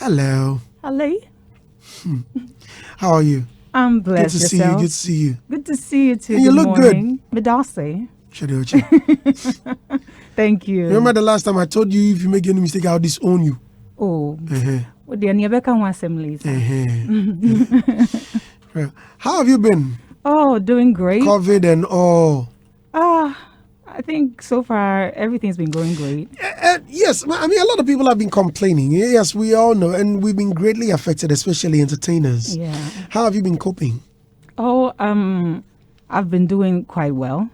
Hello. Hello. How are you? I'm blessed. Good to see you. Good to see you. Good to see you too. And you Good look morning. Medase. Good. Thank you. Remember the last time I told you if you make any mistake, I'll disown you. Oh. Well, the Anyabeka one assemblies. How have you been? Oh, doing great. COVID and all. I think so far everything's been going great. Yes, I mean, a lot of people have been complaining. Yes, we all know, and we've been greatly affected, especially entertainers. Yeah. How have you been coping? Oh, I've been doing quite well.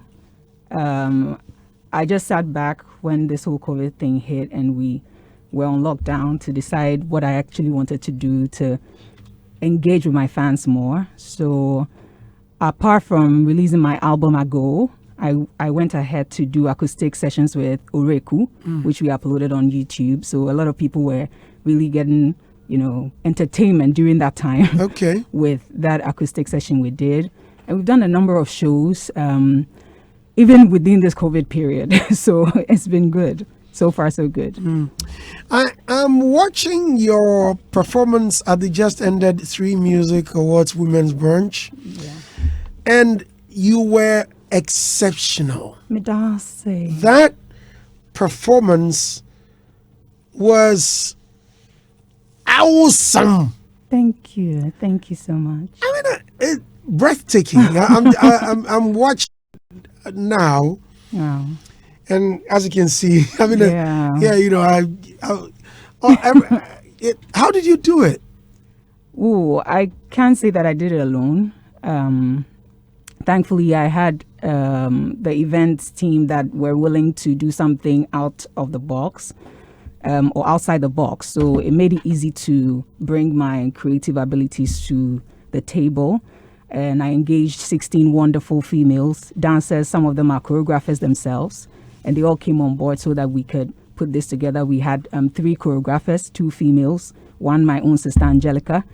I just sat back when this whole COVID thing hit and we were on lockdown to decide what I actually wanted to do to engage with my fans more. So apart from releasing my album Ago, I went ahead to do acoustic sessions with Oreku, which we uploaded on YouTube. So a lot of people were really getting, entertainment during that time. Okay. With that acoustic session we did. And we've done a number of shows, even within this COVID period. So it's been good. So far, so good. I am watching your performance at the just ended 3 Music Awards Women's Brunch. Yeah. And you were exceptional. Medase. That performance was awesome. Thank you. Thank you so much. I mean, breathtaking. I'm watching now. Wow. And as you can see, I mean, how did you do it? Oh, I can't say that I did it alone. Thankfully, I had the events team that were willing to do something out of the box or outside the box. So it made it easy to bring my creative abilities to the table. And I engaged 16 wonderful females dancers. Some of them are choreographers themselves. And they all came on board so that we could put this together. We had 3 choreographers, 2 females, one my own sister Angelica,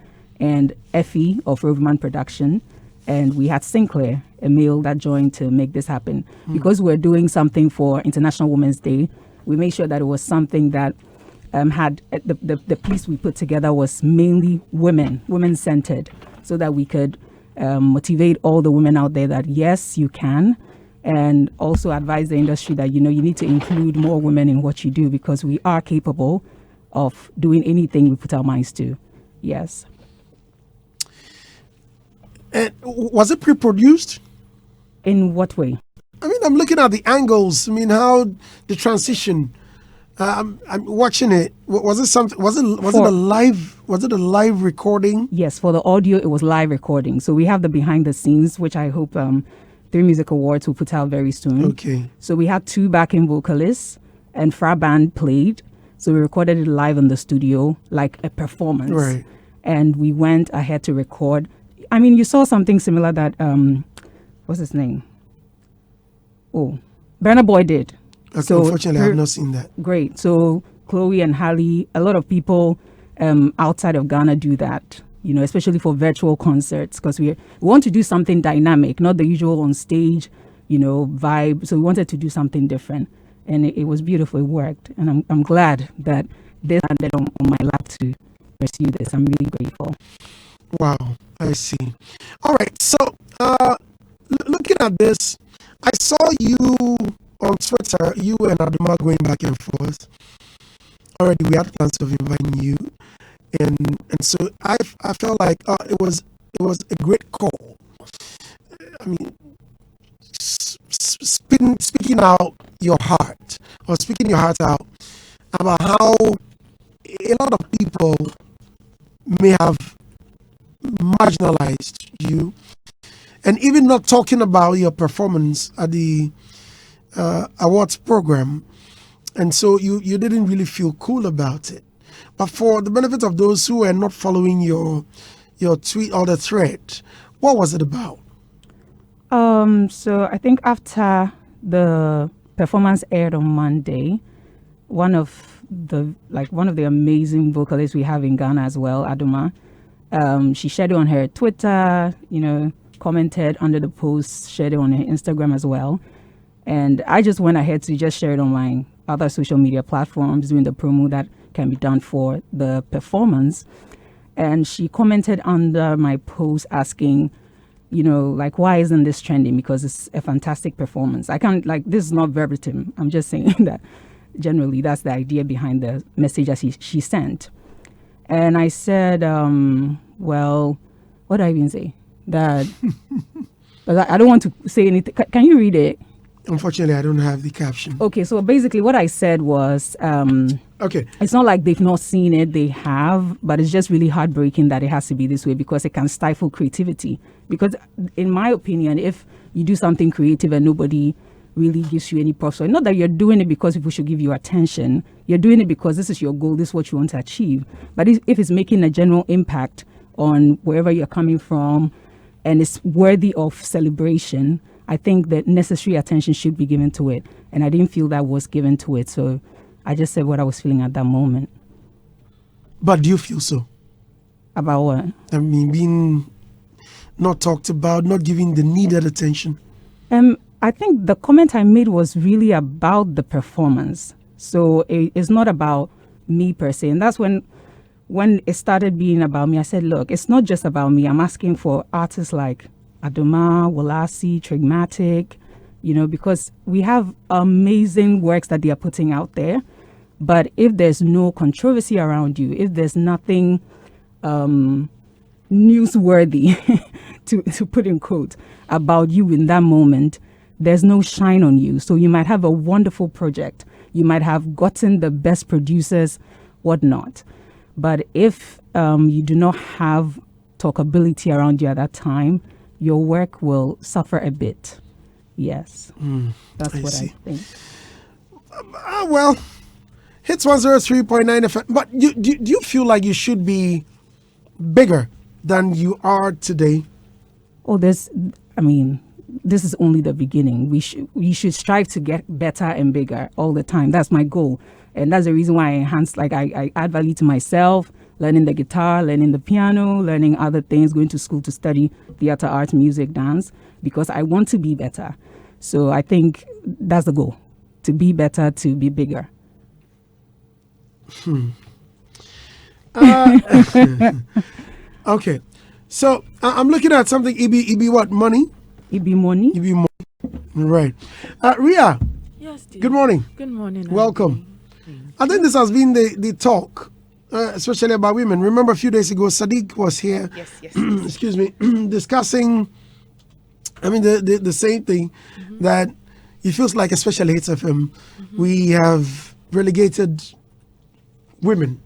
and Effie of Roverman Production. And we had Sinclair, a male that joined to make this happen. Because we're doing something for International Women's Day, we made sure that it was something that had the piece we put together was mainly women-centered, so that we could motivate all the women out there that yes, you can. And also advise the industry that, you need to include more women in what you do, because we are capable of doing anything we put our minds to. Yes. And was it pre-produced? In what way? I mean, I'm looking at the angles. I mean, how the transition. I'm watching it. Was it something? Was it a live? Was it a live recording? Yes, for the audio, it was live recording. So we have the behind the scenes, which I hope 3 Music Awards will put out very soon. Okay. So we had 2 backing vocalists, and Fra Band played. So we recorded it live in the studio, like a performance. Right. And we went ahead to record. I mean, you saw something similar that what's his name? Oh, Burna Boy did. Okay, so unfortunately, I have not seen that. Great. So Chloe and Halle, a lot of people outside of Ghana do that. Especially for virtual concerts, because we want to do something dynamic, not the usual on stage, vibe. So we wanted to do something different, and it was beautiful. It worked, and I'm glad that they landed on my lap to pursue this. I'm really grateful. Wow, I see. All right, so looking at this, I saw you on Twitter, you and Adama going back and forth. Already, we had plans of inviting you. And so I felt like it was a great call. I mean, speaking out your heart, or speaking your heart out about how a lot of people may have marginalized you, and even not talking about your performance at the awards program, and so you didn't really feel cool about it. But for the benefit of those who are not following your tweet or the thread, what was it about? So I think after the performance aired on Monday, one of the amazing vocalists we have in Ghana as well, Adoma, she shared it on her Twitter, commented under the post, shared it on her Instagram as well. And I just went ahead to just share it on my other social media platforms, doing the promo that can be done for the performance. And she commented under my post asking, like, why isn't this trending? Because it's a fantastic performance. I can't, like, this is not verbatim. I'm just saying that generally that's the idea behind the message that she sent. And I said, well, what did I even say? That, but I don't want to say anything. Can you read it? Unfortunately, I don't have the caption. Okay, so basically what I said was, okay, it's not like they've not seen it, they have, but it's just really heartbreaking that it has to be this way because it can stifle creativity. Because in my opinion, if you do something creative and nobody really gives you any props, so not that you're doing it because people should give you attention, you're doing it because this is your goal, this is what you want to achieve. But if it's making a general impact on wherever you're coming from and it's worthy of celebration, I think that necessary attention should be given to it. And I didn't feel that was given to it. So I just said what I was feeling at that moment. But do you feel so? About what? I mean, being not talked about, not giving the needed attention. I think the comment I made was really about the performance. So it's not about me per se. And that's when it started being about me, I said, look, it's not just about me. I'm asking for artists like Adoma, Wolasi, Trigmatic, because we have amazing works that they are putting out there. But if there's no controversy around you, if there's nothing newsworthy, to put in quotes, about you in that moment, there's no shine on you. So you might have a wonderful project. You might have gotten the best producers, whatnot. But if you do not have talkability around you at that time, your work will suffer a bit. Yes. That's what I think. Well, Hitz 103.9 FM. But do you feel like you should be bigger than you are today? Oh, this is only the beginning. We should strive to get better and bigger all the time. That's my goal. And that's the reason why I enhance, like I add value to myself, learning the guitar, learning the piano, learning other things, going to school to study theater, art, music, dance, because I want to be better. So I think that's the goal, to be better, to be bigger. Okay. So I'm looking at something, EB what, money? EB money. EB money. Right. Ria. Yes, dear. Good morning. Good morning. Welcome. I think this has been the talk, especially about women. Remember a few days ago, Sadiq was here. Yes. Excuse me, discussing. The same thing, that it feels like, especially Hitz FM, we have relegated women,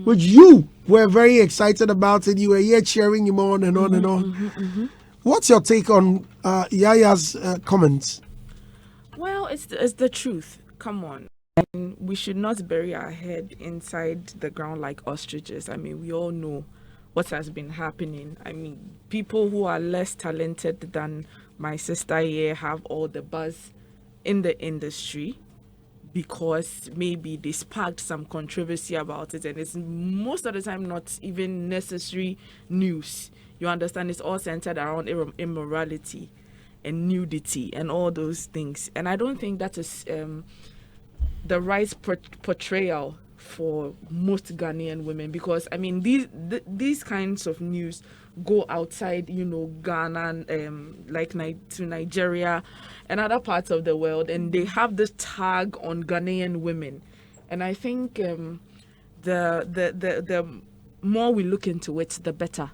which you were very excited about it. You were here cheering him on and on and on. What's your take on Yaya's comments? Well, it's the truth. Come on. And we should not bury our head inside the ground like ostriches. We all know what has been happening. People who are less talented than my sister here have all the buzz in the industry because maybe they sparked some controversy about it, and it's most of the time not even necessary news. You understand? It's all centered around immorality and nudity and all those things. And I don't think that is the right portrayal for most Ghanaian women, because these kinds of news go outside Ghana, to Nigeria and other parts of the world, and they have this tag on Ghanaian women. And I think the more we look into it, the better,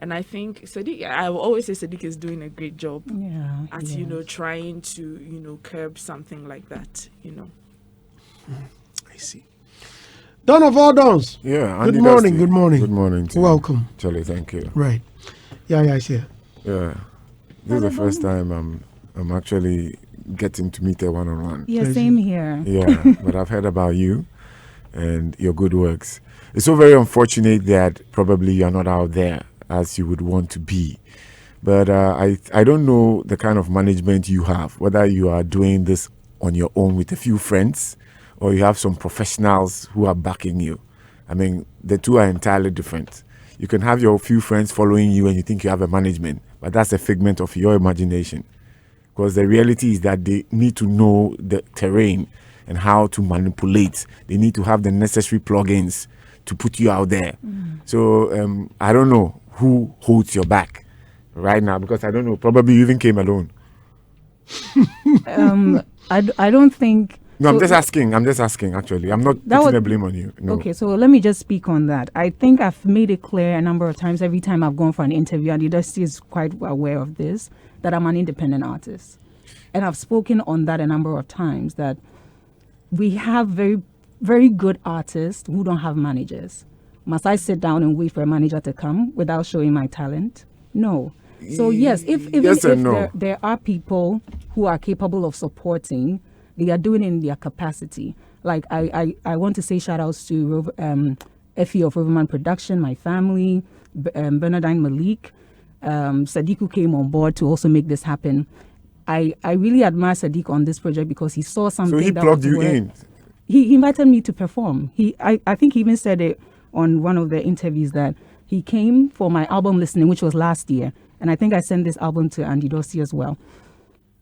And I think Sadiq, I will always say Sadiq is doing a great job at trying to curb something like that. I see. Don of all dons. Yeah. Good morning. Good morning. Good morning. Welcome. Charlie, thank you. Right. Yeah, I see. Yeah. This is the first time I'm actually getting to meet her one-on-one. Yeah, same here. Yeah, but I've heard about you and your good works. It's so very unfortunate that probably you're not out there as you would want to be. But I don't know the kind of management you have, whether you are doing this on your own with a few friends or you have some professionals who are backing you. The two are entirely different. You can have your few friends following you and you think you have a management, but that's a figment of your imagination. Because the reality is that they need to know the terrain and how to manipulate. They need to have the necessary plugins to put you out there. So I don't know who holds your back right now, because I don't know, probably you even came alone. I don't think. No, I'm just asking actually. I'm not putting the blame on you. No. Okay, so let me just speak on that. I think I've made it clear a number of times every time I've gone for an interview, and the industry is quite aware of this, that I'm an independent artist. And I've spoken on that a number of times, that we have very, very good artists who don't have managers. Must I sit down and wait for a manager to come without showing my talent? No. So yes, if there are people who are capable of supporting, they are doing it in their capacity. Like I want to say shout outs to Effie of Riverman Production, my family, Bernardine Malik, Sadiq, who came on board to also make this happen. I really admire Sadiq on this project because he saw something. So he plugged you in. He invited me to perform. I think he even said it on one of the interviews that he came for my album listening, which was last year. And I think I sent this album to Andy Dorsey as well.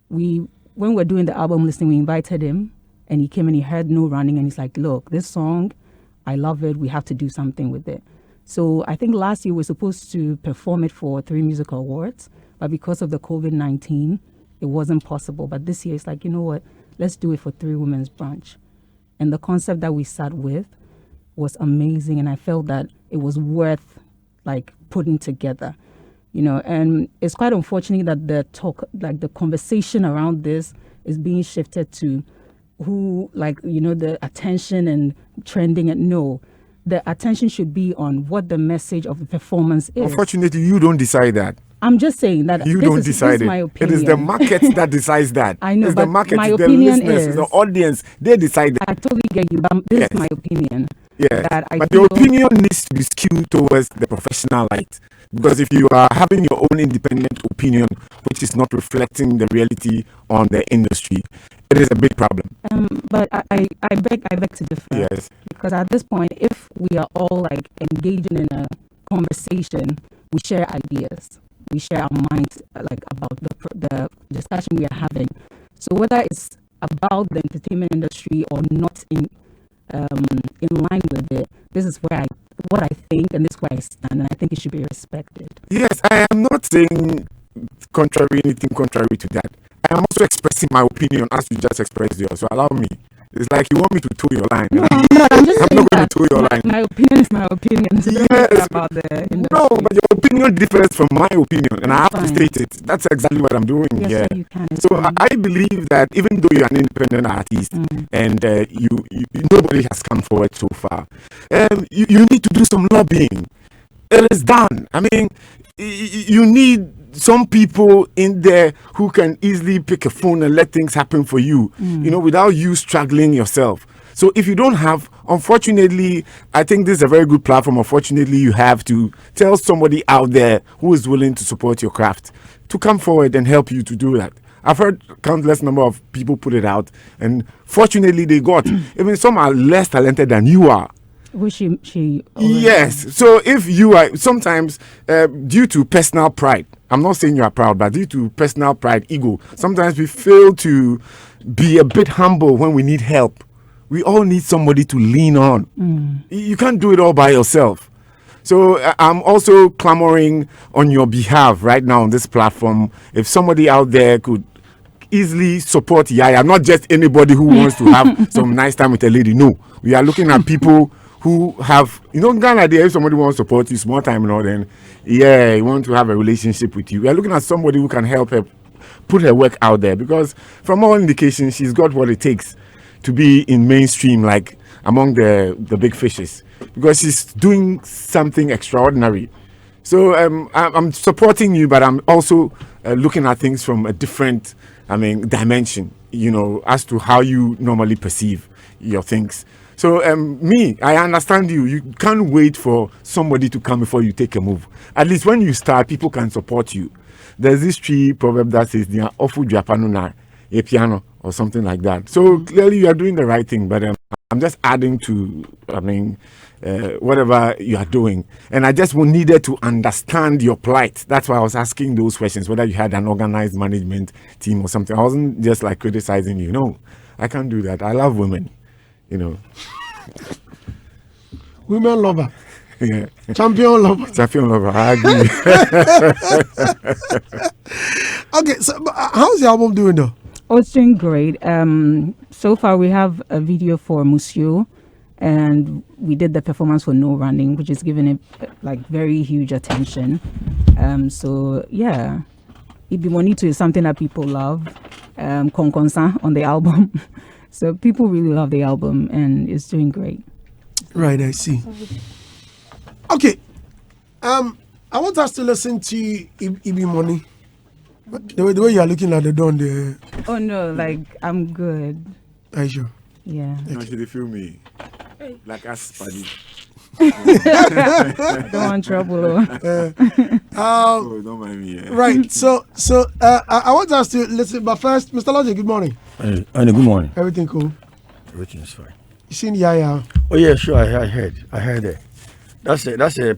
When we're doing the album listening, we invited him and he came and he heard No Running and he's like, look, this song, I love it. We have to do something with it. So I think last year we were supposed to perform it for 3 musical awards, but because of the COVID-19, it wasn't possible. But this year it's like, you know what, let's do it for 3 Women's Brunch. And the concept that we sat with was amazing. And I felt that it was worth like putting together. You know, and it's quite unfortunate that the conversation around this is being shifted to who, like, you know, the attention and trending. And no, the attention should be on what the message of the performance is. Unfortunately, you don't decide that. I'm just saying that you don't decide it. It is the market that decides that. I know, it's but the market, my the opinion listeners, is, the audience, they decide that. I totally get you, but this is my opinion. Yeah, but your opinion needs to be skewed towards the professional light. Because if you are having your own independent opinion, which is not reflecting the reality on the industry, it is a big problem. But I beg to differ. Yes. Because at this point, if we are all like engaging in a conversation, we share ideas, we share our minds like about the discussion we are having. So whether it's about the entertainment industry or not in line with it, this is what I think, and this is where I stand, and I think it should be respected. Yes, I am not saying anything contrary to that. I am also expressing my opinion as you just expressed yours. So allow me. It's like you want me to toe your line. No, I'm just I'm not going to toe your line. My opinion is my opinion. So yes. About the industry. No, but your opinion differs from my opinion, and I have to state it. That's exactly what I'm doing yes, here. You can. So I believe that even though you're an independent artist and you nobody has come forward so far, you need to do some lobbying. It is done. I mean, you need some people in there who can easily pick a phone and let things happen for you, you know, without you struggling yourself. So if you don't have, unfortunately, I think this is a very good platform. Unfortunately, you have to tell somebody out there who is willing to support your craft to come forward and help you to do that. I've heard countless number of people put it out, and fortunately they got. Even some are less talented than you are. Which she yes. So if you are sometimes due to personal pride, I'm not saying you are proud, but due to personal pride, ego, sometimes we fail to be a bit humble when we need help. We all need somebody to lean on. You can't do it all by yourself. So I'm also clamoring on your behalf right now on this platform. If somebody out there could easily support Yaya, not just anybody who wants to have some nice time with a lady. No, we are looking at people who have, you know, Ghana, if somebody wants to support you, small time, you know, then, yeah, you want to have a relationship with you. We are looking at somebody who can help her put her work out there, because from all indications, she's got what it takes to be in mainstream, like among the big fishes, because she's doing something extraordinary. So I'm supporting you, but I'm also looking at things from a different, dimension, you know, as to how you normally perceive your things. So I understand you. You can't wait for somebody to come before you take a move. At least when you start, people can support you. There's this tree proverb that says, "Ofu Japano na e piano," or something like that. So clearly you are doing the right thing, but I'm just adding to, whatever you are doing. And I just needed to understand your plight. That's why I was asking those questions, whether you had an organized management team or something. I wasn't just like criticizing you. No, I can't do that. I love women, you know. Women lover. Yeah. Champion lover. Champion lover. I agree. Okay, so how's the album doing though? Oh, it's doing great. So far we have a video for Monsieur, and we did the performance for No Running, which is giving it like very huge attention. So yeah, Ibi Monito is something that people love. Konkonsa on the album. So people really love the album, and it's doing great. Right, I see. Okay, I want us to listen to Ibi Money. The way you are looking at the dawn there. Oh no, like I'm good. Are you sure? Yeah. No, she did feel me. Like us, buddy. Don't want trouble. Oh, don't mind me. Yeah. Right. So I want us to listen. But first, Mr. Logic, good morning. Hey, good morning. Everything cool? Everything is fine. You seen Yaya? Oh yeah, sure. I heard it. That's a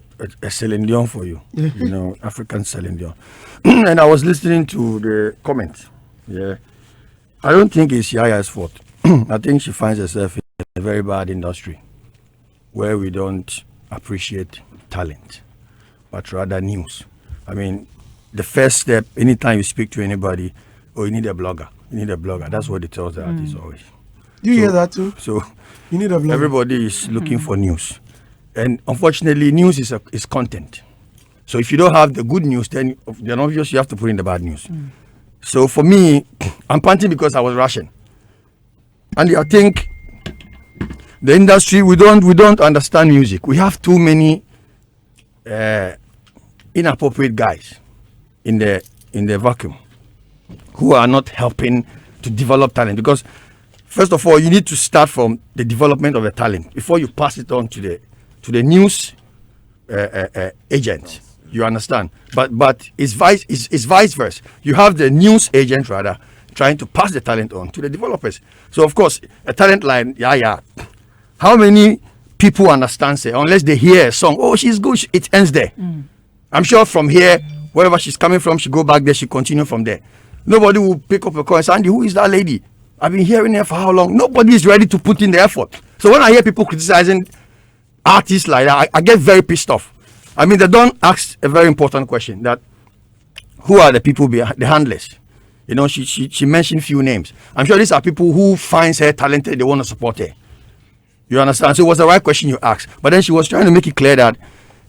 Celine Dion for you. You know, African Celine Dion. And I was listening to the comments. Yeah, I don't think it's Yaya's fault. I think she finds herself in a very bad industry where we don't appreciate talent, but rather news. I mean, the first step, anytime you speak to anybody, oh, you need a blogger. You need a blogger. That's what they tell the artists always. Do you hear that too? So You need a blogger. everybody is looking for news. And unfortunately, news is content. So if you don't have the good news, then obviously you have to put in the bad news. So for me, I'm panting because I was rushing. And I think the industry, we don't understand music. We have too many inappropriate guys in the vacuum who are not helping to develop talent. Because first of all, you need to start from the development of the talent before you pass it on to the news agents. You understand? But it's vice versa. You have the news agent rather trying to pass the talent on to the developers. So of course, a talent line, yeah. How many people understand say unless they hear a song, oh, she's good, it ends there. I'm sure from here, wherever she's coming from, she go back there, she continue from there. Nobody will pick up a call and say, Andy, who is that lady? I've been hearing her for how long? Nobody is ready to put in the effort. So when I hear people criticizing artists like that, I get very pissed off. I mean, they don't ask a very important question, that who are the people behind the handlers? You know, she mentioned few names. I'm sure these are people who finds her talented, they want to support her. You understand? So it was the right question you asked. But then she was trying to make it clear that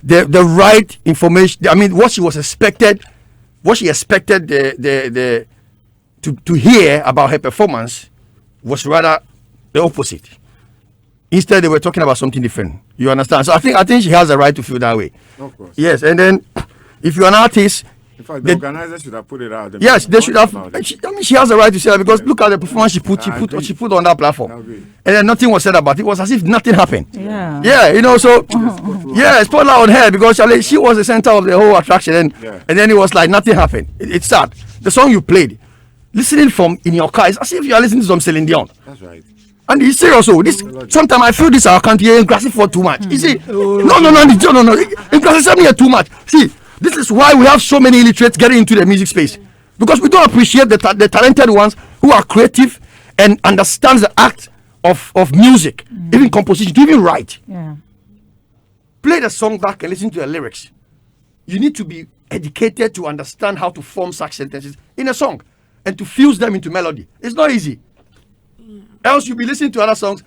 the right information, I mean, what she expected to hear about her performance was rather the opposite. Instead, they were talking about something different. You understand? So I think she has the right to feel that way. Of course. Yes, and then if you're an artist, in fact, the organizers should have put it out. yes, they should have. She has the right to say that, because look at the performance she put on that platform, and then nothing was said about it. It was as if nothing happened. Yeah, you know. So yeah, spotlight on her because she was the center of the whole attraction, and then it was like nothing happened. It's sad. The song you played, listening from in your car, is as if you are listening to some Celine Dion. That's right. And it's serious. So this sometimes I feel this our country in Grassy for too much. You see, no. In Grassy too much. See, this is why we have so many illiterates getting into the music space, because we don't appreciate the talented ones who are creative and understands the act of music, even composition, to even write. Yeah. Play the song back and listen to the lyrics. You need to be educated to understand how to form such sentences in a song and to fuse them into melody. It's not easy. Else you'll be listening to other songs.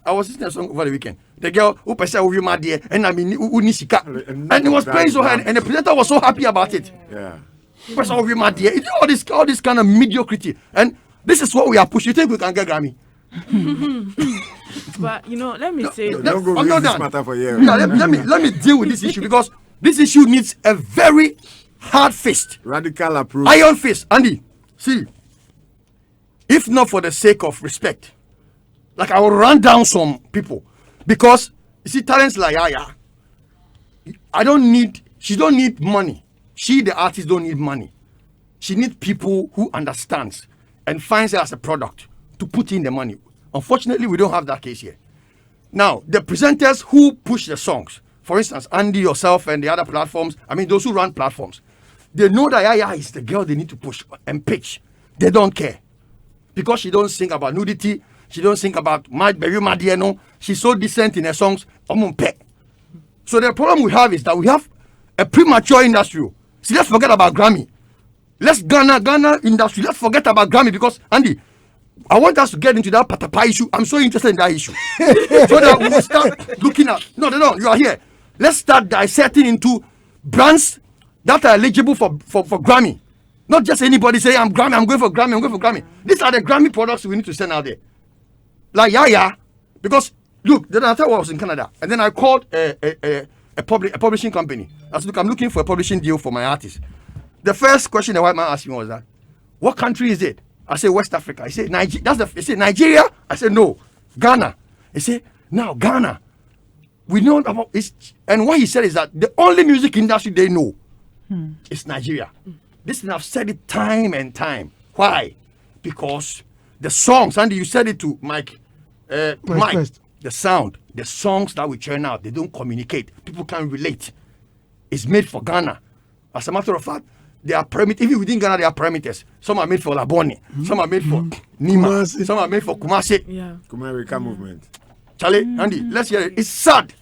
I was listening to a song over the weekend. The girl who said, "Oh, my dear," and I mean, and it was playing so hard, and the presenter was so happy about it. Yeah. "Oh, my dear," all this kind of mediocrity, and this is what we are pushing. You think we can get Grammy? But let me say, Don't go raise this matter for years. Yeah, let me deal with this issue, because this issue needs a very hard fist, Radical approach. iron fist. Andy, see, if not for the sake of respect, like I will run down some people, because you see, talents like Yaya, she don't need money. She, the artist, don't need money. She needs people who understands and finds her as a product to put in the money. Unfortunately, we don't have that case here. Now, the presenters who push the songs, for instance, Andy, yourself, and the other platforms, I mean, those who run platforms, they know that Yaya is the girl they need to push and pitch. They don't care. because she don't sing about nudity, she don't sing about no. She's so decent in her songs. So the problem we have is that we have a premature industry. See, let's forget about Grammy. Let's Ghana industry. Let's forget about Grammy because Andy, I want us to get into that patapa issue. I'm so interested in that issue. So that we will start looking at no, you are here. Let's start dissecting into brands that are eligible for Grammy. Not just anybody say I'm Grammy, I'm going for Grammy. These are the Grammy products we need to send out there. Like because look, then I thought I was in Canada, and then I called a publishing company. I said, look, I'm looking for a publishing deal for my artist. The first question the white man asked me was that, what country is it? I said West Africa. He said Nigeria. He said Nigeria. I said no, Ghana. He said now Ghana. We know about it, and what he said is that the only music industry they know is Nigeria. This I've said it time and time. Why? Because the songs, Andy, you said it to Mike. Mike, the sound, the songs that we churn out, they don't communicate. People can't relate. It's made for Ghana. As a matter of fact, there are parameters. Even within Ghana, there are parameters. Some are made for Labone. Some are made for Nima. Kumasi. Some are made for Kumasi. Yeah. Kumarika movement. Charlie, Andy, let's hear it. It's sad.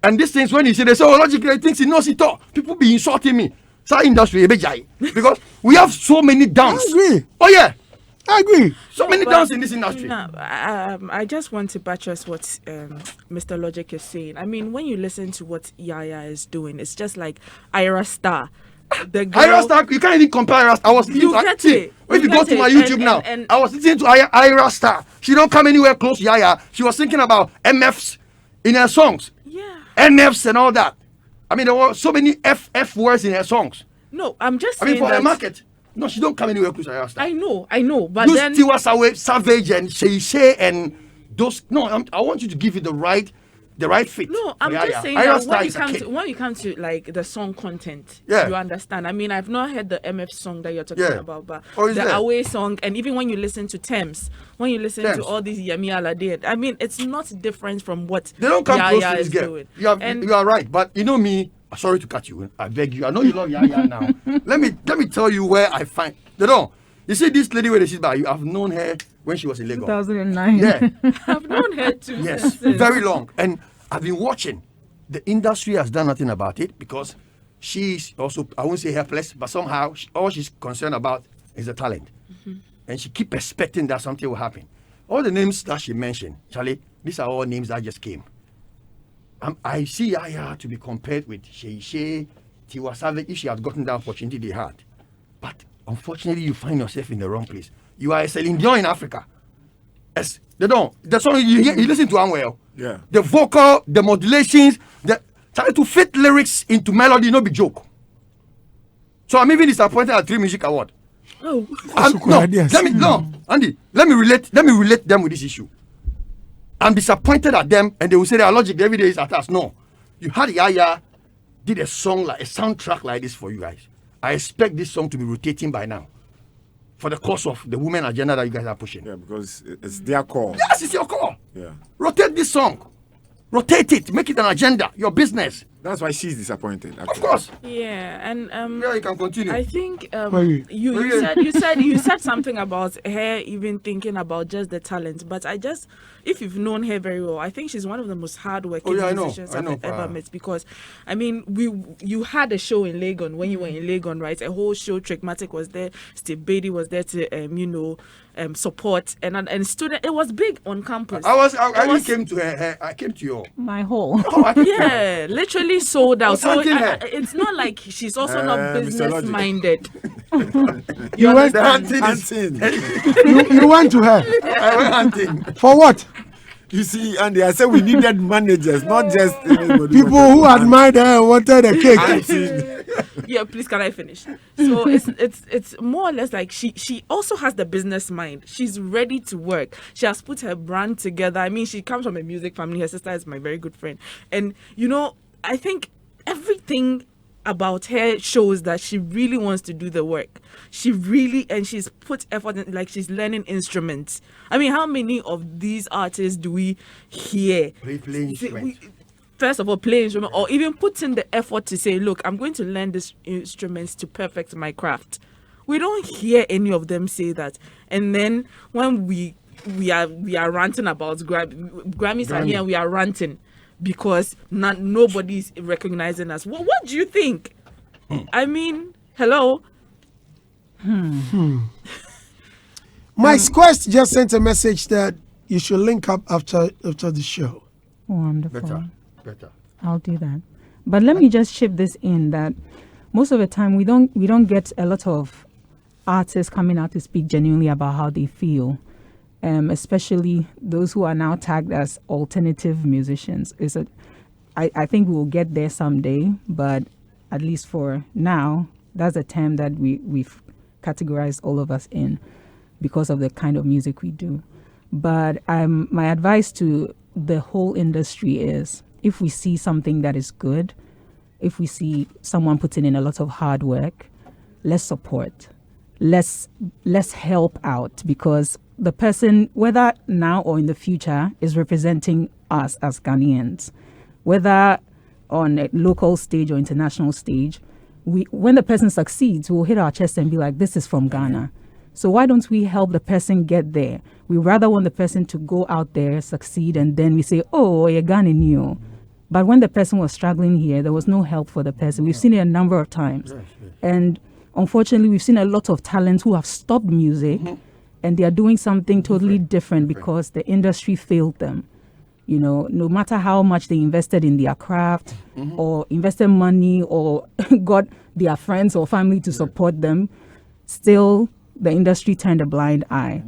And these things, when you say, they say, oh, logically, things he knows it all. People be insulting me. Sa industry, because we have so many downs. I agree. Oh, yeah. I agree. So many downs in this industry. No, I just want to buttress what Mr. Logic is saying. I mean, when you listen to what Yaya is doing, it's just like Ira Star. The girl, Ira Star, you can't even compare Ira Star. I was listening to it. If you go to my YouTube now, I was listening to Ira Star. She don't come anywhere close to Yaya. She was thinking about MFs in her songs. Yeah. NFs and all that. I mean, there were so many F words in her songs. No, I'm just I saying mean, for that the market. No, she don't come anywhere close to Ira Star. I know, but Those then Tiwa Savage and Shay and those. No, I want you to give it the right fit. no, I'm for just Yaya. saying Ira that Star when is a you come to like the song content, Yeah. you understand. I mean, I've not heard the MF song that you're talking Yeah. about, but Oh, is the there? Away song, and even when you listen to Thames, when you listen Thames. to all these Yemi Alade, I mean, it's not different from what They don't come close Yaya to this is girl. doing. You are right, but you know me. Sorry to cut you. I beg you. I know you love Yaya now. Let me tell you where I find. You see this lady where she's by you. I've known her when she was in Lagos. 2009. Yeah. I've known her too. Yes. since. Very long. And I've been watching. The industry has done nothing about it because she's also, I won't say helpless, but somehow all she's concerned about is the talent. And she keep expecting that something will happen. All the names that she mentioned, Charlie, these are all names that just came. I see Yaya to be compared with Shay, Tiwa Savage, if she had gotten that opportunity they had. But unfortunately, you find yourself in the wrong place. You are a Celine Dion in Africa. As they don't. The song you listen to Amwell. Yeah. The vocal, the modulations, trying to fit lyrics into melody, no be joke. So I'm even disappointed at 3 Music Award. Oh, Andy, let me relate them with this issue. I'm disappointed at them, and they will say their logic every day is at us. No, you had Yaya did a song like a soundtrack like this for you guys. I expect this song to be rotating by now, for the course of the women agenda that you guys are pushing. Yeah, because it's their call. Yes, it's your call. Yeah. Rotate this song, rotate it, make it an agenda, your business. That's why she's disappointed. Actually. Of course. yeah, and Yeah, you can continue. I think Wait. you said something about her even thinking about just the talent, but if you've known her very well, I think she's one of the most hardworking musicians I've ever met, because I mean you had a show in Legon when you were in Legon, right? A whole show. Trickmatic was there, Steve Beatty was there to support and student. It was big on campus. I came to her. I came to you. My whole. Yeah, literally sold out. So Thanking her. it's not like she's also not Mr. business Logic. minded. You went, Hunting. you went to her. I went hunting. For what? You see, Andy, I said we needed managers, not just anybody. People who admired her and wanted a cake. Hunting. Yeah, please, can I finish? So it's more or less like she also has the business mind. She's ready to work. She has put her brand together. I mean, she comes from a music family. Her sister is my very good friend, and I think everything about her shows that she really wants to do the work. And she's put effort in, like she's learning instruments. I mean, how many of these artists do we hear? Play instruments. First of all, play instrument, or even put in the effort to say, look, I'm going to learn these instruments to perfect my craft. We don't hear any of them say that. And then when we are ranting about Grammys are here and we are ranting because nobody's recognizing us. What do you think? I mean, hello. My Quest just sent a message that you should link up after the show. Wonderful. Better. I'll do that. But let me just chip this in that most of the time we don't get a lot of artists coming out to speak genuinely about how they feel, especially those who are now tagged as alternative musicians. I think we will get there someday, but at least for now, that's a term that we've categorized all of us in because of the kind of music we do. But my advice to the whole industry is, if we see something that is good, if we see someone putting in a lot of hard work, let's support. Let's help out, because the person, whether now or in the future, is representing us as Ghanaians. Whether on a local stage or international stage, when the person succeeds, we'll hit our chest and be like, this is from Ghana. So why don't we help the person get there? We rather want the person to go out there, succeed, and then we say, oh, you're Ghanaian. But when the person was struggling here, there was no help for the person. We've seen it a number of times. Yes. And unfortunately, we've seen a lot of talents who have stopped music and they are doing something totally different because the industry failed them. You know, no matter how much they invested in their craft or invested money or got their friends or family to support them, still the industry turned a blind eye.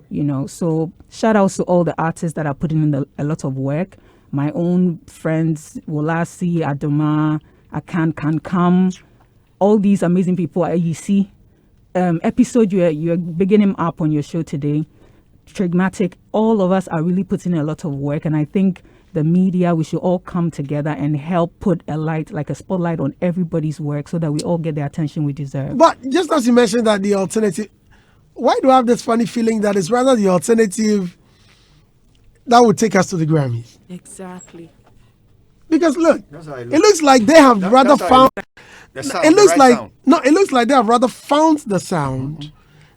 You know, so shout outs to all the artists that are putting in a lot of work. My own friends, Wolasi, Adoma, Akan Can Come, all these amazing people at AEC. Episode you're beginning up on your show today, Trigmatic, all of us are really putting in a lot of work, and I think the media, we should all come together and help put a light, like a spotlight on everybody's work so that we all get the attention we deserve. But just as you mentioned that the alternative, why do I have this funny feeling that it's rather the alternative that would take us to the Grammys? Exactly. Because look, it looks like they have rather found. It looks like they have rather found the sound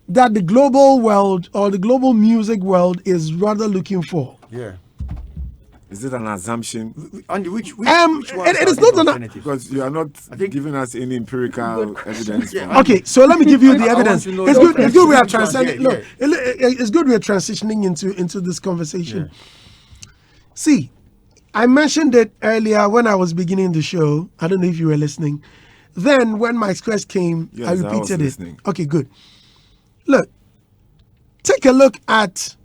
that the global world or the global music world is rather looking for. Yeah. Is it an assumption? Andy, which it is not an, Because you are not giving us any empirical evidence. Okay, so let me give you the evidence. want to know It's your good. It's good we are first. transitioning. Yeah, Look, it's good we are transitioning into this conversation. Yeah. See, I mentioned it earlier when I was beginning the show. I don't know if you were listening. Then when my quest came, Yes, I I was repeated it. listening. Okay, good. Look, take a look at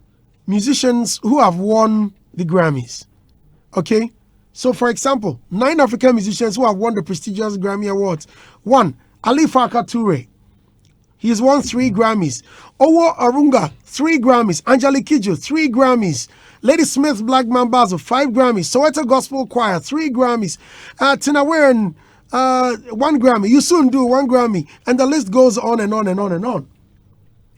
musicians who have won the Grammys. Okay? So, for example, 9 African musicians who have won the prestigious Grammy Awards. 1, Ali Farka Toure. He's won 3 Grammys. Owo Arunga, 3 Grammys. Angelique Kidjo, 3 Grammys. Lady Smith Black Mambazo, 5 Grammys. Soweto Gospel Choir, 3 Grammys. Tina Warren, 1 Grammy. You soon do 1 Grammy. And the list goes on and on and on and on.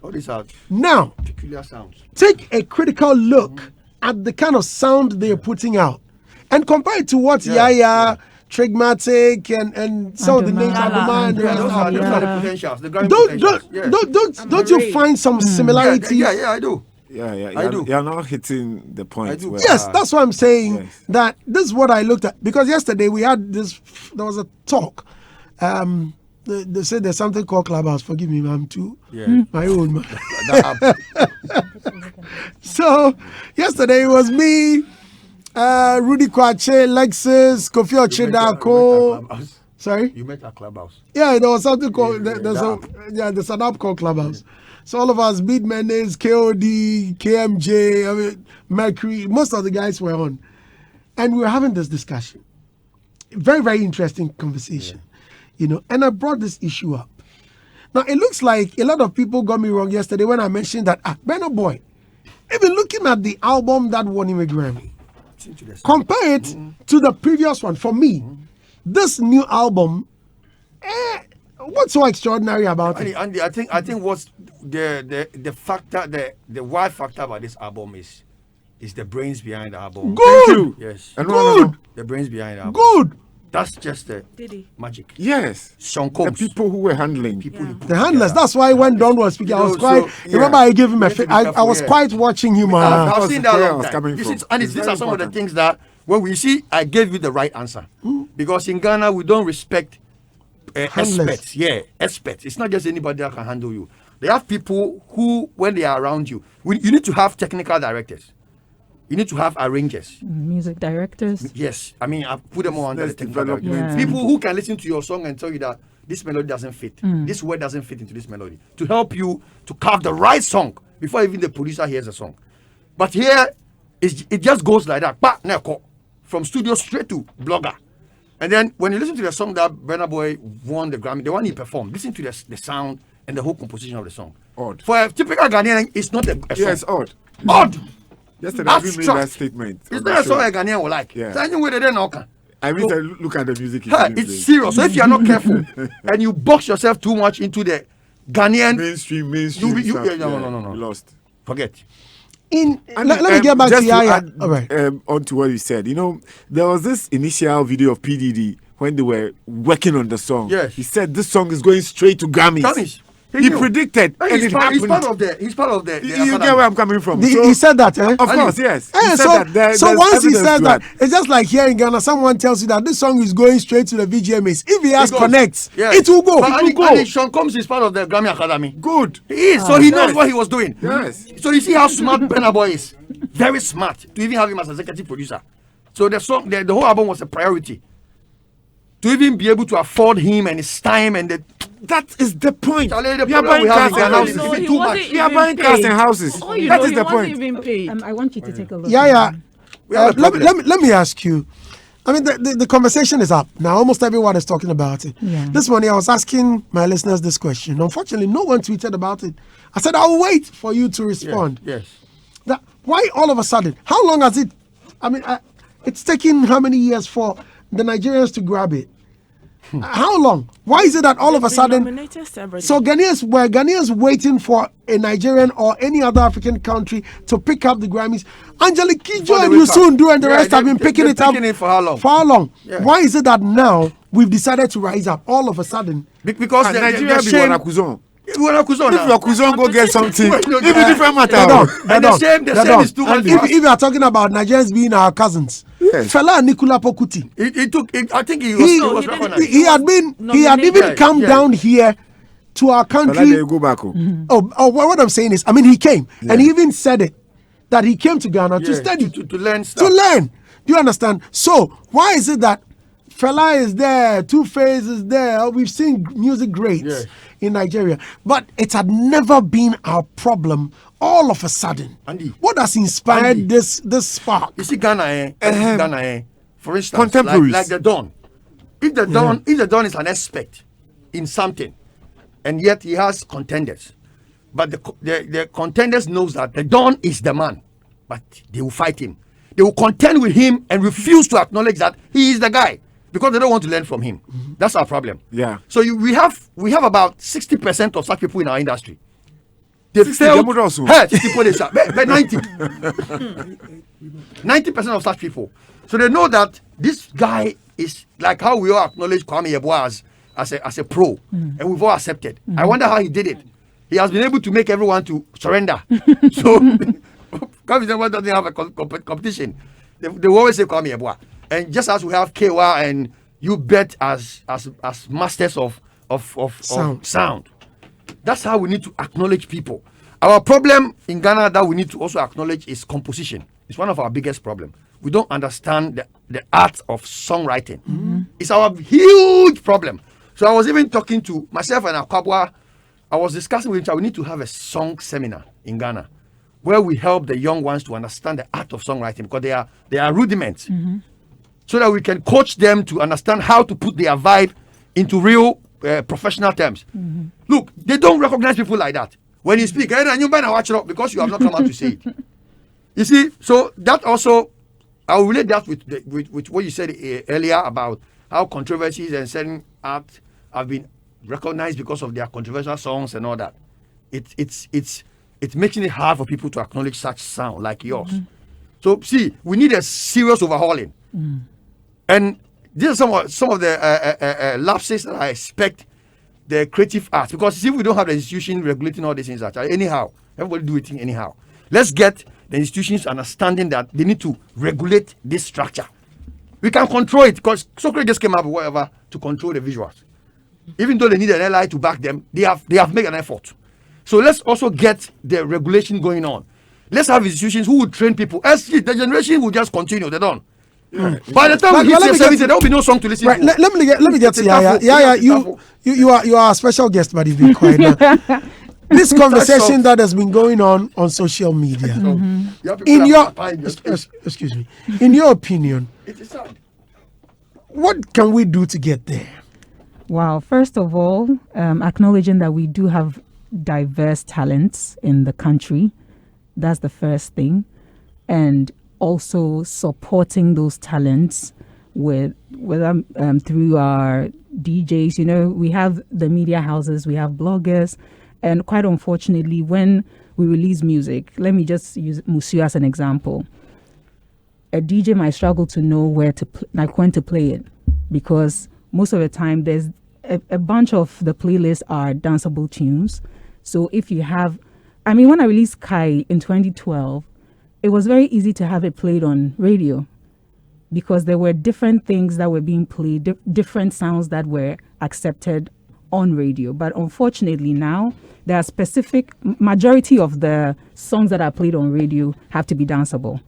All these are Now, peculiar sounds. take a critical look at the kind of sound they're putting out and compare it to what Yaya, Trigmatic, and some of the names Adoma and the rest Those are. are the potentials. The Grammy potentials. Yeah. Don't you find some similarity? Yeah, I do. Yeah. I do. You're not hitting the point. I do. where- Yes, that's what I'm saying. Yes. That this is what I looked at, because yesterday we had this. There was a talk. They said there's something called Clubhouse. Forgive me, I'm too my own man. So yesterday it was me, Rudy Kwache, Lexus, Kofi Ochidako. Sorry. You met at Clubhouse. Yeah, there was something called Yeah, there's an app called Clubhouse. So all of us, Beat Mendes, KOD, KMJ, I mean, Mercury, most of the guys were on, and we were having this discussion. Very, very interesting conversation, you know. And I brought this issue up. Now it looks like a lot of people got me wrong yesterday when I mentioned that Burna Boy, even looking at the album that won him a Grammy, compare it to the previous one. For me, this new album, what's so extraordinary about it? Andy, I think what's the factor, the why factor about this album is the brains behind the album. Good. Yes. And Good. The brains behind the album. Good. That's just the Diddy. magic. Yes. Sean The Combs. people who were handling. People he put The handlers. together. That's why when Don was speaking, I was So, quite. yeah. Remember, I gave him You a. need to be I careful, was yeah. quite watching him. I've that was seen the that point I long was time. coming You from. see, and It's these very are some of the important. things that when we see, I gave you the right answer. Because in Ghana, we don't respect Handlers. experts. Yeah, experts. It's not just anybody that can handle you. They have people who, when they are around you, you need to have technical directors. You need to have arrangers. Music directors. Yes, I mean, I put them all under the Business technical development. director. Yeah. People who can listen to your song and tell you that this melody doesn't fit, this word doesn't fit into this melody, to help you to carve the right song before even the producer hears the song. But here, it just goes like that. From studio straight to blogger. And then when you listen to the song that Burna Boy won the Grammy, the one he performed, listen to the sound and the whole composition of the song. Odd. For a typical Ghanaian, it's not a song. Yes, odd. Odd. Yesterday, That's I made trust. that statement. It's on the not a song show. a Ghanaian will like. Yeah. So anyway, they don't know. I mean, So- look at the music. Hey, it's serious. So if you are not careful and you box yourself too much into the Ghanaian, mainstream. You- stuff. yeah, no. You lost. forget. Let me get back just to Yaya. add, All right. on to what you said. You know, there was this initial video of PDD when they were working on the song. Yes. He said this song is going straight to Grammys. Grammys. He knew. predicted, and He's it part, happened. he's part of the you academy. get where I'm coming from. He said that, eh? Of course, yes. He Eh, said so that there's once he evidence says to that, it's just like here in Ghana, someone tells you that this song is going straight to the VGMAs. If he has goes. connects, Yeah. it will go. But It will go. Sean Combs is part of the Grammy Academy. Good. He is, so he knows Yes. what he was doing. Yes. So you see how smart Burna Boy is. Very smart to even have him as executive producer. So the song, the whole album was a priority. To even be able to afford him and his time and the. That is the point. Charlie, the We are problem buying we have cars in and Ghana houses. is No, he too wasn't much. We are even buying cars paid. and houses. Oh, you That know, is he the wasn't point. even paid. I want you to take a look. Yeah. We have a problem. Let me ask you. I mean, the conversation is up now. Almost everyone is talking about it. Yeah. This morning, I was asking my listeners this question. Unfortunately, no one tweeted about it. I said, I'll wait for you to respond. Yes. That, why all of a sudden? How long has it? I mean, it's taken how many years for the Nigerians to grab it? How long? Why is it that all of a They've been sudden? nominated several So Ghanaians waiting for a Nigerian or any other African country to pick up the Grammys. Angelique Kidjo Before they and wake up. Yusundu and the Yeah, rest have been picking they're it up picking it for how long? For how long? Yeah. Why is it that now we've decided to rise up all of a sudden? Because And the Nigeria be shame. Wanakuzon. Wanakuzon If now. your Kuzon go get something, Wait, no, it's a different matter. And the shame is too much. If you are talking about Nigerians being our cousins, Yes. Fela Nicola Pokuti, I think he he, was he didn't- recognized. he had been, he had even nominated. come Yeah. down here to our But country. then they go back. What I'm saying is, I mean, he came and he even said it that he came to Ghana to Yeah, study, to learn stuff. to learn. Do you understand? So why is it that Fela is there, Two-Face is there? We've seen music greats Yeah. in Nigeria, but it had never been our problem. All of a sudden, Andy. what has inspired Andy. this spark? You see Ghana, for instance, Contemporaries. like the Don. If the Don is an expert in something, and yet he has contenders, but the contenders knows that the Don is the man, but they will fight him. They will contend with him and refuse to acknowledge that he is the guy because they don't want to learn from him. That's our problem. Yeah. So we have about 60% of such people in our industry. They 60, failed. they would also. Hey, 60%, but 90. 90% of such people. So they know that this guy is like how we all acknowledge Kwame Yeboah as a pro, and we've all accepted. I wonder how he did it. He has been able to make everyone to surrender. So Kwame Yeboah doesn't have a competition. They will always say Kwame Yeboah. And just as we have Kewa and you bet as masters of sound. That's how we need to acknowledge people. Our problem in Ghana that we need to also acknowledge is composition. It's one of our biggest problems. We don't understand the art of songwriting. It's our huge problem. So I was even talking to myself and Akwabwa. I was discussing with each other, we need to have a song seminar in Ghana where we help the young ones to understand the art of songwriting because they are rudiments. So that we can coach them to understand how to put their vibe into real professional terms. Look, they don't recognize people like that. When you speak, you better watch it up because you have not come out to say it. You see, so that also, I'll relate that with what you said earlier about how controversies and certain art have been recognized because of their controversial songs and all that. It's making it hard for people to acknowledge such sound like yours. So see, we need a serious overhauling. And These are some of the lapses that I expect the creative arts, because if we don't have the institution regulating all these things, actually, anyhow, everybody do it anyhow. Let's get the institutions understanding that they need to regulate this structure. We can control it, because Socrates just came up with whatever to control the visuals. Even though they need an LI to back them, they have made an effort. So let's also get the regulation going on. Let's have institutions who will train people. As the generation will just continue, they don't. By the time we hit 70, there will be no song to listen to. Let me get to Yaya. Yaya, you are a special guest, but you've been quiet now. This conversation that has been going on social media. In your excuse me, in your opinion, what can we do to get there? Wow. First of all, acknowledging that we do have diverse talents in the country. That's the first thing. And also supporting those talents with through our DJs. You know, we have the media houses, we have bloggers, and quite unfortunately, when we release music, let me just use Musu as an example. A DJ might struggle to know when to play it, because most of the time there's a bunch of the playlists are danceable tunes. So if you have, I mean, when I released Kai in 2012, it was very easy to have it played on radio, because there were different things that were being played, different sounds that were accepted on radio. But unfortunately now, there are specific, majority of the songs that are played on radio have to be danceable.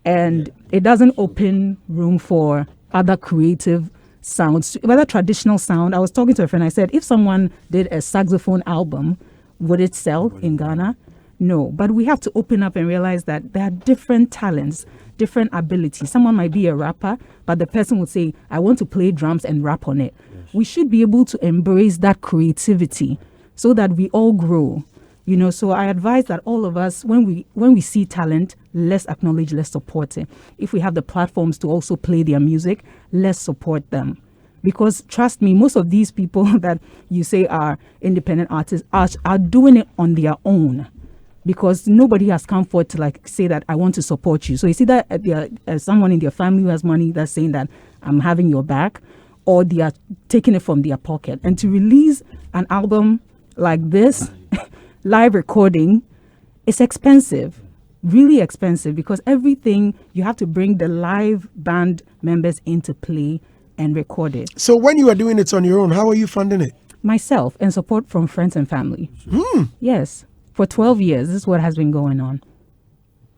And it doesn't open room for other creative sounds, whether traditional sound. I was talking to a friend, I said, if someone did a saxophone album, would it sell in Ghana? No, but we have to open up and realize that there are different talents, different abilities. Someone might be a rapper, but the person would say, I want to play drums and rap on it. Yes. We should be able to embrace that creativity so that we all grow. You know, so I advise that all of us, when we see talent, let's acknowledge, let's support it. If we have the platforms to also play their music, let's support them. Because trust me, most of these people that you say are independent artists are doing it on their own, because nobody has come forward to say that I want to support you. So you see that someone in their family who has money that's saying that I'm having your back, or they are taking it from their pocket. And to release an album like this, live recording, it's expensive, really expensive, because everything you have to bring the live band members into play and record it. So when you are doing it on your own, how are you funding it? Myself, and support from friends and family. Yes. For 12 years, this is what has been going on.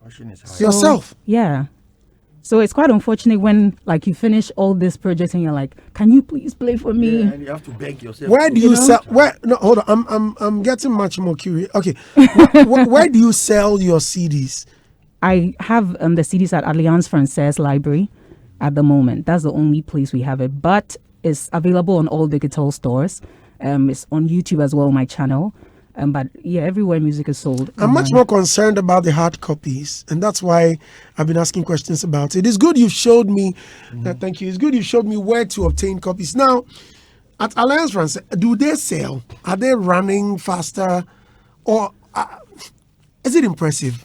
So, yourself? Yeah. So it's quite unfortunate when you finish all this project and you're like, can you please play for me? Yeah, and you have to beg yourself. Where do you sell? No, hold on. I'm getting much more curious. Okay. Where do you sell your CDs? I have the CDs at Alliance Francaise Library at the moment. That's the only place we have it. But it's available on all digital stores. It's on YouTube as well, my channel. But yeah, everywhere music is sold. I'm much more concerned about the hard copies, and that's why I've been asking questions about it. It's good you've showed me. Thank you. It's good you showed me where to obtain copies. Now, at Alliance France, do they sell? Are they running faster, or is it impressive?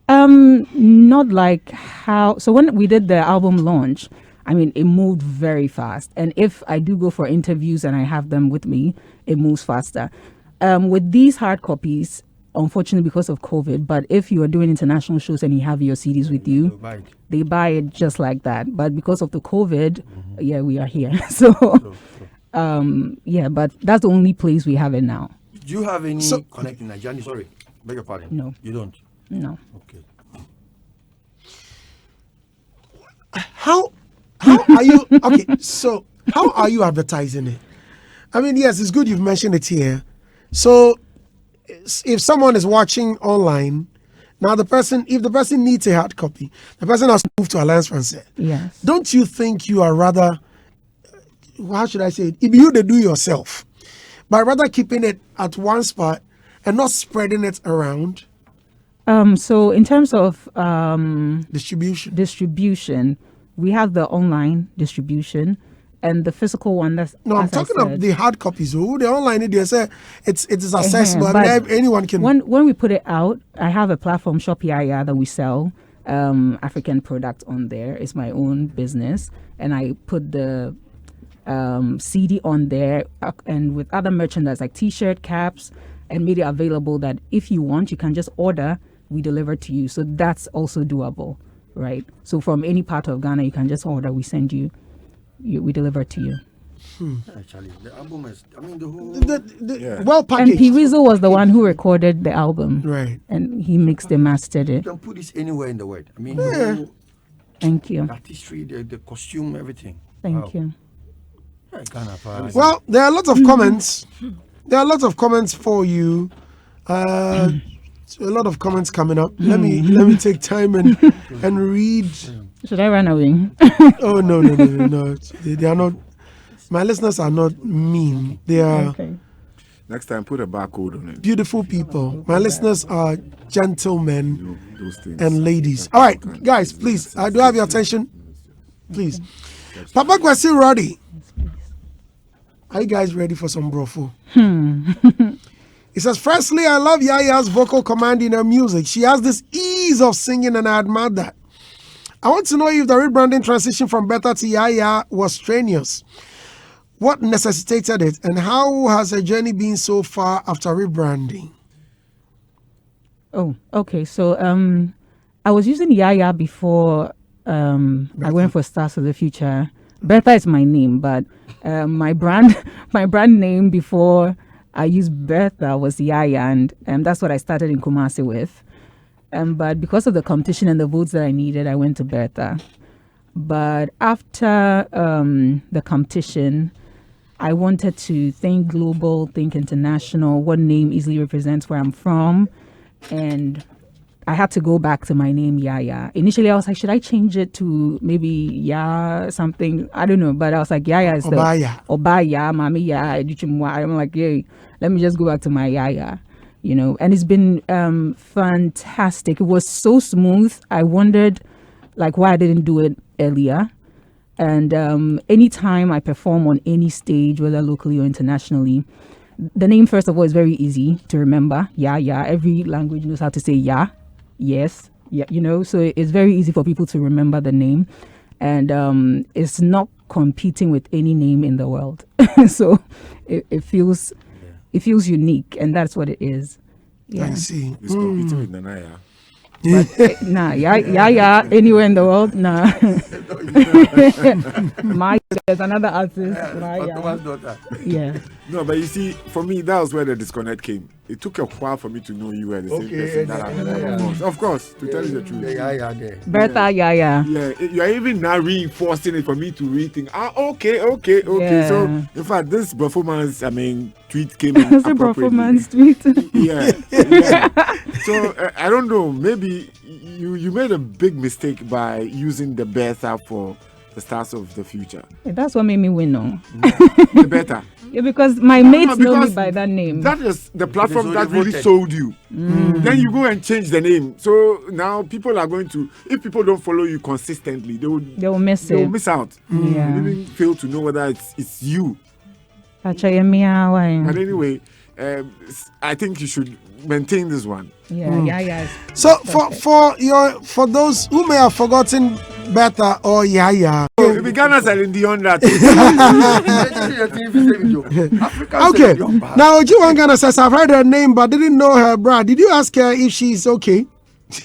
Not like how. So when we did the album launch, I mean, it moved very fast. And if I do go for interviews and I have them with me, it moves faster. With these hard copies, unfortunately because of COVID, but if you are doing international shows and you have your CDs with you, they buy it just like that. But because of the COVID, yeah, we are here. So, yeah, but that's the only place we have it now. Do you have any connect in Nigeria? Sorry, beg your pardon. No. You don't? No. Okay. How are you, okay, so how are you advertising it? I mean, yes, it's good you've mentioned it here. So if someone is watching online, now if the person needs a hard copy, the person has to move to Alliance Francaise. Yes. Don't you think you are rather, how should I say it? If you to do yourself, but rather keeping it at one spot and not spreading it around? So in terms of distribution, we have the online distribution. And the physical one, that's no. I'm talking about the hard copies. The online, they say it is accessible. I mean, anyone can. When we put it out, I have a platform, Shop Yaya, that we sell. African product on there. It's my own business, and I put the CD on there and with other merchandise like T-shirt, caps, and made it available that if you want, you can just order. We deliver to you. So that's also doable, right? So from any part of Ghana, you can just order. We send you, we deliver to you. Actually, the album is, I mean, the whole... Well And packaged. P. Rizzo was the one who recorded the album. Right. And he mixed and mastered You it. can put this anywhere in the world. I mean, the whole Thank you. artistry, the costume, everything. Thank you. Yeah, Ghana Pride. Well, there are lots of comments. There are lots of comments for you. A lot of comments coming up. Let me take time and read. Should I run away? Oh no. They are not. My listeners are not mean. They are Okay. Next time, put a barcode on it. beautiful people. My listeners are gentlemen You know, those things. and ladies. All right, guys, please. I do have your attention. Please. Papa Kwesi Roddy. Are you guys ready for some brofo? He says, firstly, I love Yaya's vocal command in her music. She has this ease of singing and I admire that. I want to know if the rebranding transition from Beta to Yaya was strenuous. What necessitated it and how has her journey been so far after rebranding? Oh, okay. So I was using Yaya before I went for Stars of the Future. Bertha is my name, but my brand name before I used Bertha was Yaya, and that's what I started in Kumasi with. But because of the competition and the votes that I needed, I went to Bertha. But after the competition, I wanted to think global, think international, what name easily represents where I'm from. And I had to go back to my name, Yaya. Initially, I was like, should I change it to maybe Ya something? I don't know. But I was like, Yaya is Obaya. Obaya, Mami Ya, Educhimwa. I'm like, yay, let me just go back to my Yaya. You know, and it's been fantastic. It was so smooth. I wondered, like, why I didn't do it earlier. And anytime I perform on any stage, whether locally or internationally, the name, first of all, is very easy to remember. Yeah. Every language knows how to say yeah, yes, yeah, you know, so it's very easy for people to remember the name. And it's not competing with any name in the world. So it feels unique, and that's what it is. Yeah. I see. It's competing with Nanaya. But nah, yeah, anywhere in the world, nah. There's another artist, Fatoma's daughter. yeah. No, but you see, for me, that was where the disconnect came. It took a while for me to know you were the same person that I Of course, to tell you the truth. There. Bertha, yeah. Yeah, you are even now reinforcing it for me to rethink. Okay. Yeah. So, in fact, this performance, tweet came in It's a performance tweet. Yeah. So, I don't know, maybe you made a big mistake by using the Bertha for the Stars of the Future. That's what made me win, no? The Bertha. Yeah, because my mates know me because by that name. That is the platform So that they really voted. sold you. Then you go and change the name. So now people are going to, if people don't follow you consistently, they will miss they will it. miss out. Yeah. They even fail to know whether it's you. But Yeah. anyway, I think you should maintain this one. Yeah. So for those who may have forgotten Bertha or Yaya. So the Ghana's are in the under. Okay. Now Ojiwan Ghana says, I've heard her name but didn't know her brad. Did you ask her if she's okay?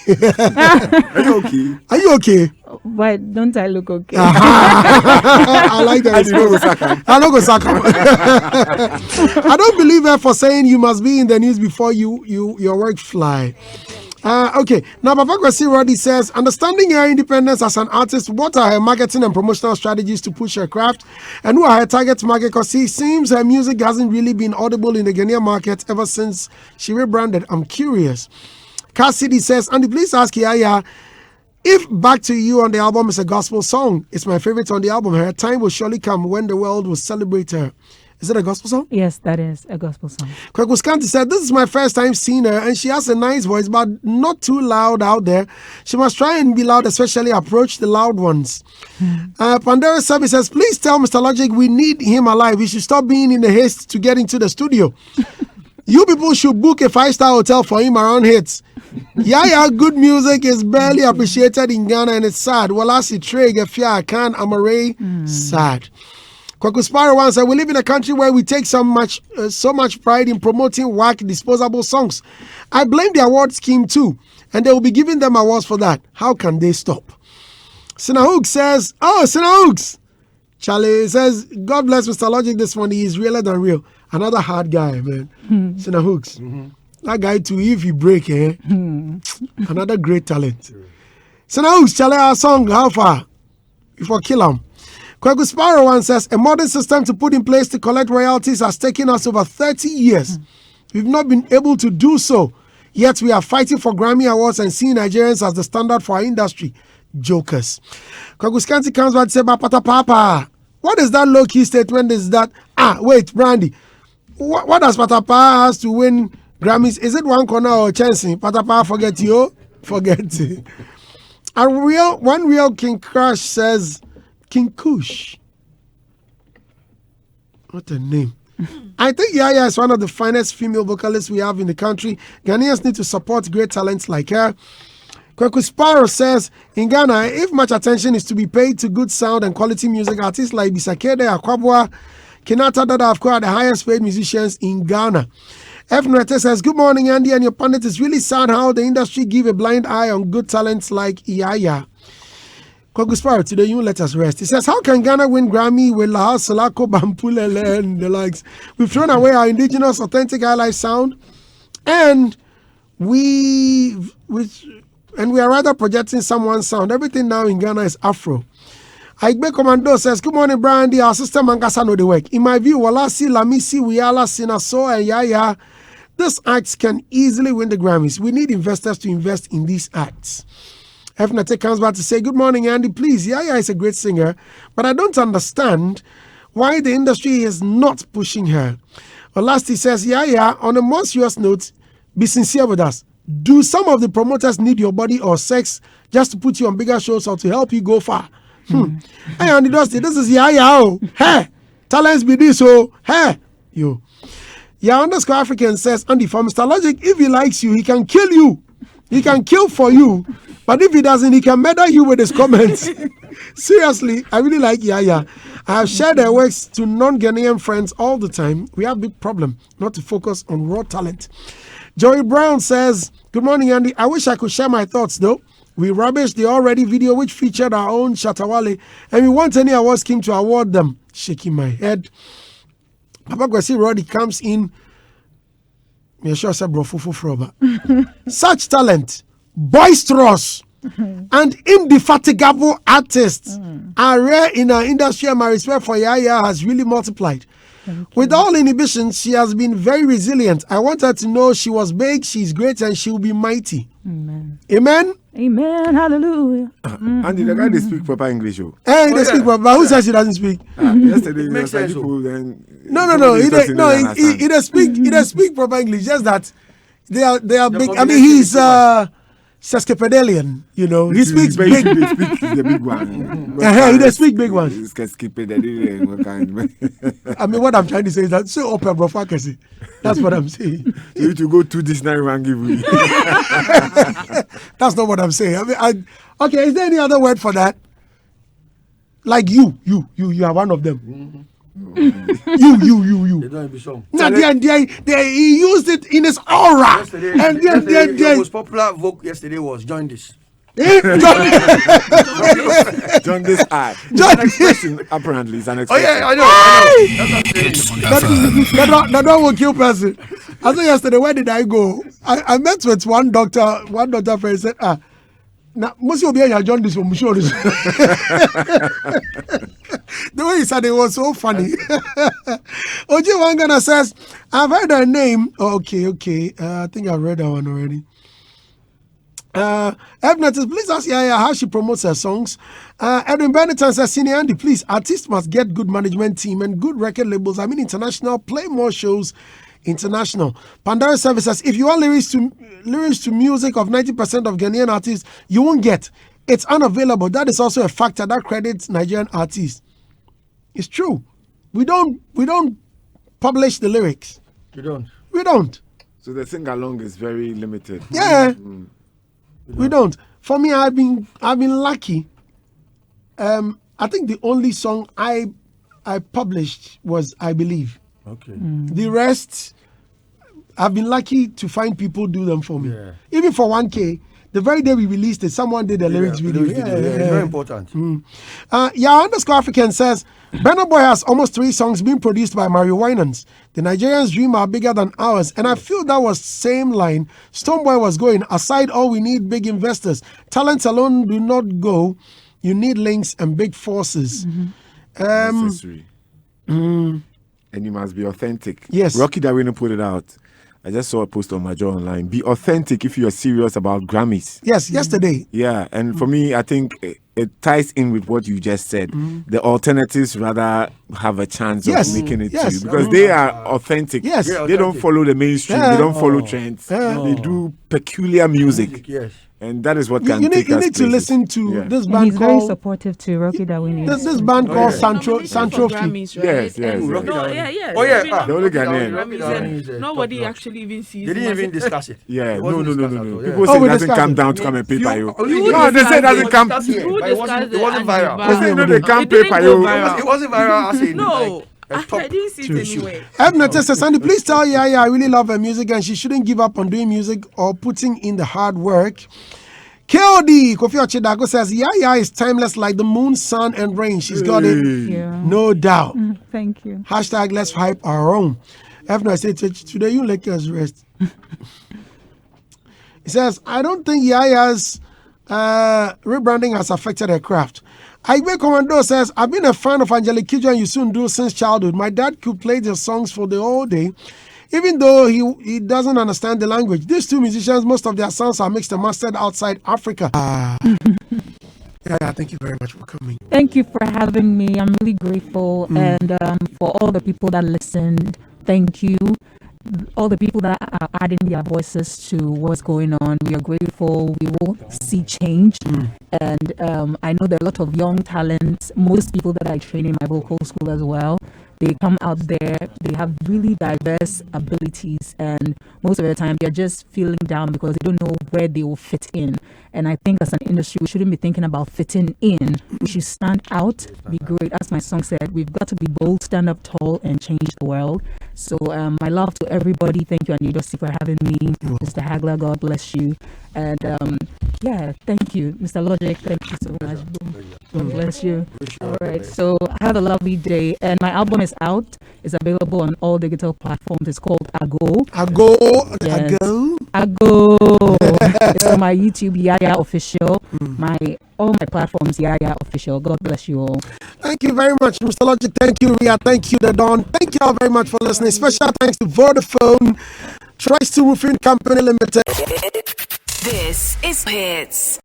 Are you okay? Are you okay? Why don't I look okay? I like that. I don't go Saka. I don't believe her for saying you must be in the news before your work fly. Okay, now Papa Kwesi Roddy says, understanding her independence as an artist, what are her marketing and promotional strategies to push her craft, and who are her target market? Because it seems her music hasn't really been audible in the Ghanaian market ever since she rebranded. I'm curious. Cassidy says, Andy, please ask Yaya if Back to You on the album is a gospel song. It's my favorite on the album. Her time will surely come when the world will celebrate her. Is it a gospel song? Yes, that is a gospel song. Kwekuskanti said, this is my first time seeing her and she has a nice voice but not too loud out there. She must try and be loud, especially approach the loud ones. Pandora Sabi says, please tell Mr. Logic we need him alive. We should stop being in the haste to get into the studio. You people should book a 5-star hotel for him around Hitz. Yeah, good music is barely appreciated in Ghana and it's sad. Walasi Trey, Gefia, Khan, Amare, sad. Kwakusparo once said, we live in a country where we take so much pride in promoting whack disposable songs. I blame the award scheme too, and they will be giving them awards for that. How can they stop? Sinahooks says, Sinahooks. Charlie says, God bless Mr. Logic this one. He is realer than real. Another hard guy, man. Sinahooks. That guy too, if he break, another great talent. Sinahooks, Charlie, our song, how far? Before kill him. Kwaku Sparrow one says, a modern system to put in place to collect royalties has taken us over 30 years. We've not been able to do so. Yet we are fighting for Grammy Awards and seeing Nigerians as the standard for our industry. Jokers. Kwaku Skanti comes back to say, Pata Papa. What is that low-key statement? Is that, wait, Brandy. What does Pata Papa has to win Grammys? Is it one corner or chancing? Pata Papa forget you? Forget it. One real King Crush says, King Kush. What a name. I think Yaya is one of the finest female vocalists we have in the country. Ghanaians need to support great talents like her. Kwaku Sparrow says, in Ghana, if much attention is to be paid to good sound and quality music, artists like Bisakede, Akwabwa, Kenata Dada, of course, are the highest paid musicians in Ghana. F. Nwete says, good morning, Andy and your pundit. It's really sad how the industry give a blind eye on good talents like Yaya. Kwaku Sparrow, today you let us rest. He says, how can Ghana win Grammy with Lahal, Salako, Bampulele, and the likes? We've thrown away our indigenous, authentic highlife sound, and we are rather projecting someone's sound. Everything now in Ghana is Afro. Aigbe Commando says, good morning, Brandy. Our sister Mangasa know the work. In my view, Walasi, Lamisi, Wiala, Sinaso, and Yaya, these acts can easily win the Grammys. We need investors to invest in these acts. Efnate comes back to say, good morning, Andy. Please, Yaya is a great singer, but I don't understand why the industry is not pushing her. Olasti says, Yaya, on a more serious note, be sincere with us. Do some of the promoters need your body or sex just to put you on bigger shows or to help you go far? Hey, Andy Dusty, this is Yaya. Oh, hey, talents be this. Oh, hey, you. _African says, Andy, for Mr. Logic, if he likes you, he can kill you. He can kill for you. But if he doesn't, he can murder you with his comments. Seriously, I really like Yaya. I have shared their works to non-Ghanaian friends all the time. We have a big problem not to focus on raw talent. Joey Brown says, good morning, Andy. I wish I could share my thoughts, though. We rubbished the already video which featured our own Shatawale, and we want any awards scheme to award them. Shaking my head. Papa Kwesi Roddy comes in. Such talent, boisterous, and indefatigable artists are rare in our industry, and my respect for Yaya has really multiplied. With all inhibitions, she has been very resilient. I want her to know she was big, she's great, and she will be mighty. Amen. Amen? Amen. Hallelujah. Andy, the guy they speak proper English. Hey, they speak proper. Who says he doesn't speak? Yesterday, you said people then. No. He doesn't speak proper English. Just that they are big. I mean, he's sesquipedalian. You know, he speaks big. He speaks the big one. He does speak big ones. I mean, what I'm trying to say is that so open profakasi. That's what I'm saying. You to go to this night and give me. That's not what I'm saying. I mean, okay. Is there any other word for that? Like you are one of them. You. They don't be song. No, he used it in his aura. Yesterday, the most popular vote yesterday was Join This. John this eye. An expression, apparently, is an expression. Oh yeah, I know. That one will kill person. I said yesterday, where did I go? I met with one doctor friend said, now most of you John this from sure. The way he said it was so funny. Oji Wangana says, I've heard her name. Oh, okay. I think I've read that one already. Ebnetis, please ask Yaya how she promotes her songs. Edwin Benetton says, Senior Andy, please, artists must get good management team and good record labels. I mean, international, play more shows. International. Pandora Services, if you want lyrics to music of 90% of Ghanaian artists, you won't get. It's unavailable. That is also a factor that credits Nigerian artists. It's true. We don't publish the lyrics. You don't. We don't. So the sing along is very limited. Yeah, we don't. For me, I've been lucky. I think the only song I published was I Believe. Okay. The rest, I've been lucky to find people do them for me. Yeah. Even for 1K, the very day we released it, someone did the lyrics video. It's very important. _African says, Burna Boy has almost 3 songs being produced by Mario Winans. The Nigerians' dream are bigger than ours. And I feel that was same line Stonebwoy was going. Aside all, we need big investors. Talents alone do not go. You need links and big forces. Necessary. And you must be authentic. Yes. Rocky Darwin put it out. I just saw a post on my jaw online. Be authentic if you're serious about Grammys. Yes, yesterday. Yeah, and for me, I think it ties in with what you just said. The alternatives rather have a chance of making it too, because they are authentic. Yes. They don't follow the mainstream. They don't follow trends. They do peculiar music. Yes. And that is what can You take need us to places. listen to this And band he's very called supportive to Rocky Darwin. this band called Santro Nominated for Fi. Grammys, right? Yes, yes, And yes. No, yeah. Oh, yeah. Even The only nominated for Ghanaian. Grammys and nobody Top notch. actually even sees They him didn't as even a- discuss it. Yeah, It no. wasn't discussed at all, People yeah. Oh, say we it doesn't discussed come it. down to come and pay for you. You No, they say it doesn't come. Discussed it, Who but it wasn't discussed viral. Andy They say, no, they can't It pay didn't for go you. viral. It wasn't viral as in No, like, a top. I didn't see it anyway. Ebner says, Sandy, please tell Yaya I really love her music and she shouldn't give up on doing music or putting in the hard work. KOD Kofi Ochedago says, Yaya is timeless like the moon, sun, and rain. She's got it, Yeah. no doubt. Thank you. Hashtag let's hype our own. Ebner said, today you let us rest. He says, I don't think Yaya's rebranding has affected her craft. Igbe Commando says, I've been a fan of Angelique Kidjo and Yusun Do since childhood. My dad could play their songs for the whole day, even though he doesn't understand the language. These two musicians, most of their songs are mixed and mastered outside Africa. Yeah, thank you very much for coming. Thank you for having me. I'm really grateful. And for all the people that listened, thank you. All the people that are adding their voices to what's going on, we are grateful. We will see change. And I know there are a lot of young talents. Most people that I train in my vocal school as well, they come out there, they have really diverse abilities, and most of the time they're just feeling down because they don't know where they will fit in. And I think as an industry, we shouldn't be thinking about fitting in. We should stand out, be great. As my song said, we've got to be bold, stand up tall, and change the world. So my love to everybody. Thank you, Anidosi, for having me. Mr. Hagler, God bless you. And yeah, thank you. Mr. Logic, thank you so much. God bless you. All right, so have a lovely day. And my album is out. It's available on all digital platforms. It's called Ago. Yes. Ago. It's on my YouTube, Yaya Official. All my platforms, Yaya Official. God bless you all. Thank you very much, Mr. Logic. Thank you, Ria. Thank you, The Dawn. Thank you all very much for listening. Special thanks to Vodafone, Trice 2 Roofing Company Limited. This is Hitz.